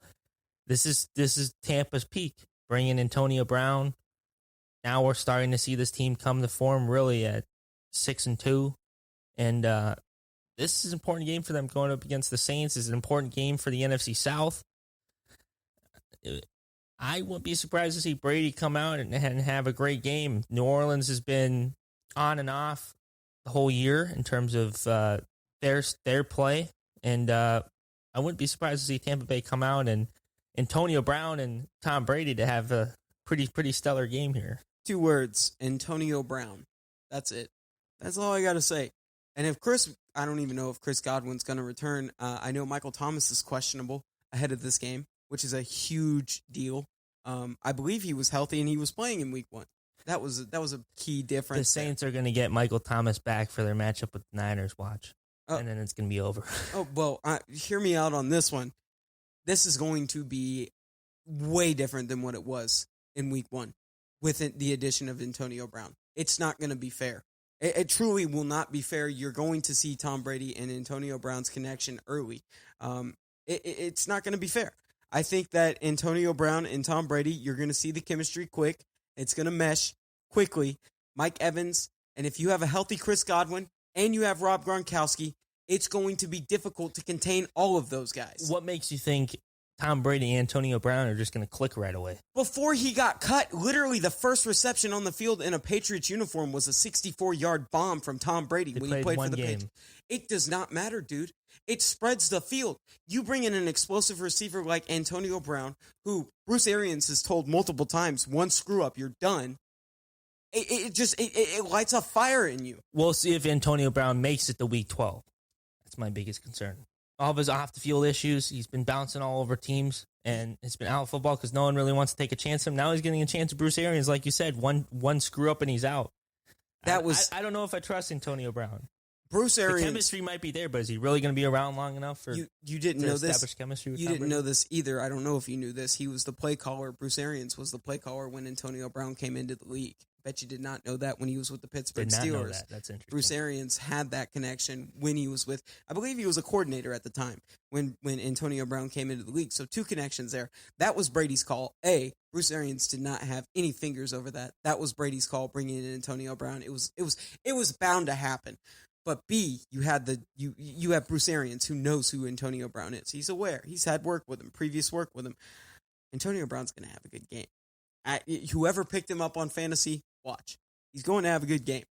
This is Tampa's peak. Bring in Antonio Brown. Now we're starting to see this team come to form really at 6-2. And this is an important game for them going up against the Saints. It's an important game for the NFC South. I wouldn't be surprised to see Brady come out and have a great game. New Orleans has been on and off the whole year in terms of their play, and I wouldn't be surprised to see Tampa Bay come out and Antonio Brown and Tom Brady to have a pretty stellar game here. 2 words: Antonio Brown. That's it. That's all I got to say. And I don't even know if Chris Godwin's going to return. I know Michael Thomas is questionable ahead of this game, which is a huge deal. I believe he was healthy and he was playing in week 1. That was a key difference. The Saints are going to get Michael Thomas back for their matchup with the Niners. Watch, and then it's going to be over. Oh well, hear me out on this one. This is going to be way different than what it was in week 1 with the addition of Antonio Brown. It's not going to be fair. It truly will not be fair. You're going to see Tom Brady and Antonio Brown's connection early. It's not going to be fair. I think that Antonio Brown and Tom Brady, you're going to see the chemistry quick. It's going to mesh quickly. Mike Evans, and if you have a healthy Chris Godwin and you have Rob Gronkowski, it's going to be difficult to contain all of those guys. What makes you think Tom Brady and Antonio Brown are just going to click right away? Before he got cut, literally the first reception on the field in a Patriots uniform was a 64-yard bomb from Tom Brady when he played for the Patriots. It does not matter, dude. It spreads the field. You bring in an explosive receiver like Antonio Brown, who Bruce Arians has told multiple times, one screw up, you're done. It lights a fire in you. We'll see if Antonio Brown makes it to week 12. That's my biggest concern. All of his off-the-field issues, he's been bouncing all over teams, and it's been out of football because no one really wants to take a chance on him. Now he's getting a chance at Bruce Arians, like you said. One screw up and he's out. I don't know if I trust Antonio Brown. Bruce Arians. The chemistry might be there, but is he really going to be around long enough for you didn't know this? Chemistry with you Tom didn't Brady? know this either. I don't know if you knew this. He was the play caller. Bruce Arians was the play caller when Antonio Brown came into the league. Bet you did not know that when he was with the Pittsburgh Did not Steelers. know that. That's interesting. Bruce Arians had that connection when he was with, I believe he was a coordinator at the time when Antonio Brown came into the league. So 2 connections there. That was Brady's call. A, Bruce Arians did not have any fingers over that. That was Brady's call bringing in Antonio Brown. It was bound to happen. But B, you had you have Bruce Arians, who knows who Antonio Brown is. He's aware. He's had work with him, previous work with him. Antonio Brown's going to have a good game. Whoever picked him up on fantasy, watch. He's going to have a good game.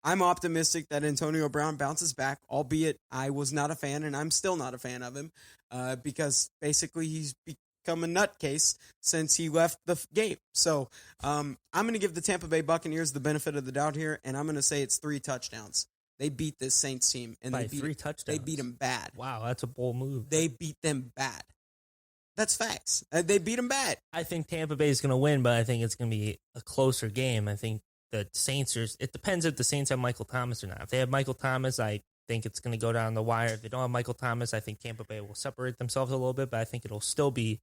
I'm optimistic that Antonio Brown bounces back, albeit I was not a fan, and I'm still not a fan of him because basically he's become a nutcase since he left the game. So I'm going to give the Tampa Bay Buccaneers the benefit of the doubt here, and I'm going to say it's 3 touchdowns. They beat this Saints team, and By they beat 3 touchdowns. They beat them bad. Wow, that's a bold move. They beat them bad. That's facts. They beat them bad. I think Tampa Bay is going to win, but I think it's going to be a closer game. I think the Saints it depends if the Saints have Michael Thomas or not. If they have Michael Thomas, I think it's going to go down the wire. If they don't have Michael Thomas, I think Tampa Bay will separate themselves a little bit, but I think it'll still be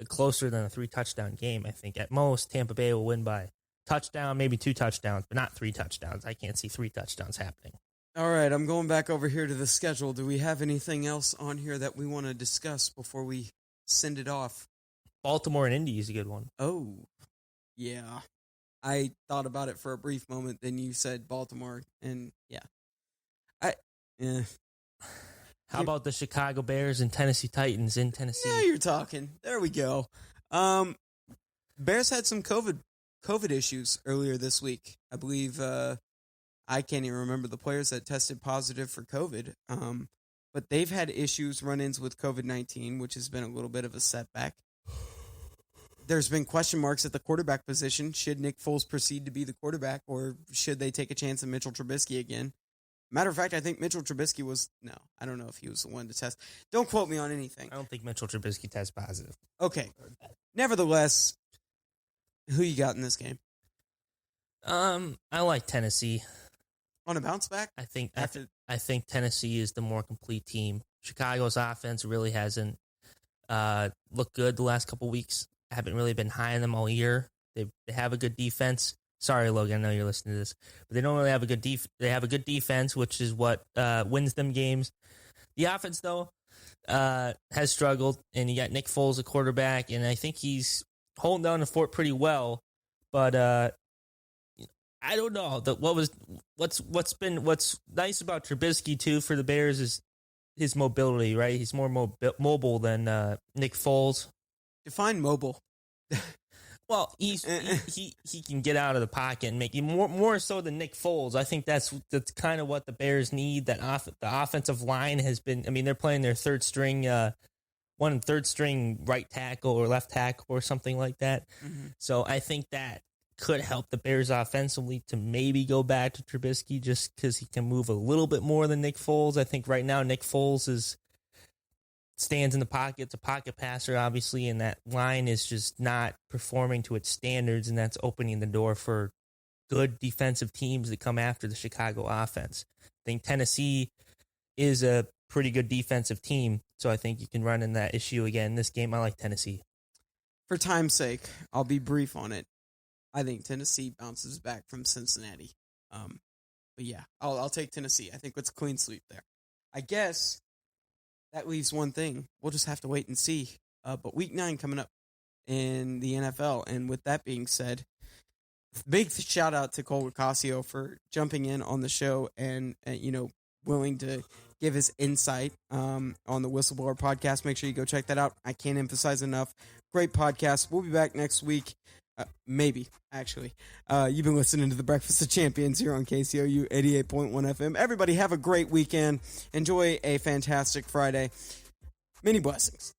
closer than a 3-touchdown game. I think at most Tampa Bay will win by touchdown, maybe 2 touchdowns, but not 3 touchdowns. I can't see 3 touchdowns happening. All right, I'm going back over here to the schedule. Do we have anything else on here that we want to discuss before we send it off? Baltimore and Indy is a good one. Oh, yeah. I thought about it for a brief moment. Then you said Baltimore, and yeah. How about the Chicago Bears and Tennessee Titans in Tennessee? Yeah, you're talking. There we go. Bears had some COVID issues earlier this week. I believe I can't even remember the players that tested positive for COVID. But they've had issues, run-ins with COVID-19, which has been a little bit of a setback. There's been question marks at the quarterback position. Should Nick Foles proceed to be the quarterback, or should they take a chance on Mitchell Trubisky again? Matter of fact, I think Mitchell Trubisky I don't know if he was the one to test. Don't quote me on anything. I don't think Mitchell Trubisky tests positive. Okay. Nevertheless, who you got in this game? I like Tennessee. On a bounce back? I think Tennessee is the more complete team. Chicago's offense really hasn't looked good the last couple weeks. I haven't really been high on them all year. They have a good defense. Sorry, Logan, I know you're listening to this, but they don't really have a good They have a good defense, which is what wins them games. The offense, though, has struggled, and you got Nick Foles, a quarterback, and I think he's holding down the fort pretty well. But I don't know. What's nice about Trubisky too for the Bears is his mobility. Right, he's more mobile than Nick Foles. Define mobile. Well, he can get out of the pocket and make it more so than Nick Foles. I think that's kind of what the Bears need. The offensive line has been. I mean, they're playing their third string right tackle or left tackle or something like that. Mm-hmm. So I think that could help the Bears offensively to maybe go back to Trubisky just because he can move a little bit more than Nick Foles. I think right now Nick Foles stands in the pocket. It's a pocket passer, obviously, and that line is just not performing to its standards, and that's opening the door for good defensive teams that come after the Chicago offense. I think Tennessee is a pretty good defensive team, so I think you can run in that issue again. This game, I like Tennessee. For time's sake, I'll be brief on it. I think Tennessee bounces back from Cincinnati. yeah, I'll take Tennessee. I think it's a clean sweep there. I guess that leaves one thing. We'll just have to wait and see. But week 9 coming up in the NFL. And with that being said, big shout out to Cole Locascio for jumping in on the show and willing to give his insight on the Whistleblower podcast. Make sure you go check that out. I can't emphasize enough. Great podcast. We'll be back next week. Maybe, actually. You've been listening to the Breakfast of Champions here on KCOU 88.1 FM. Everybody have a great weekend. Enjoy a fantastic Friday. Many blessings.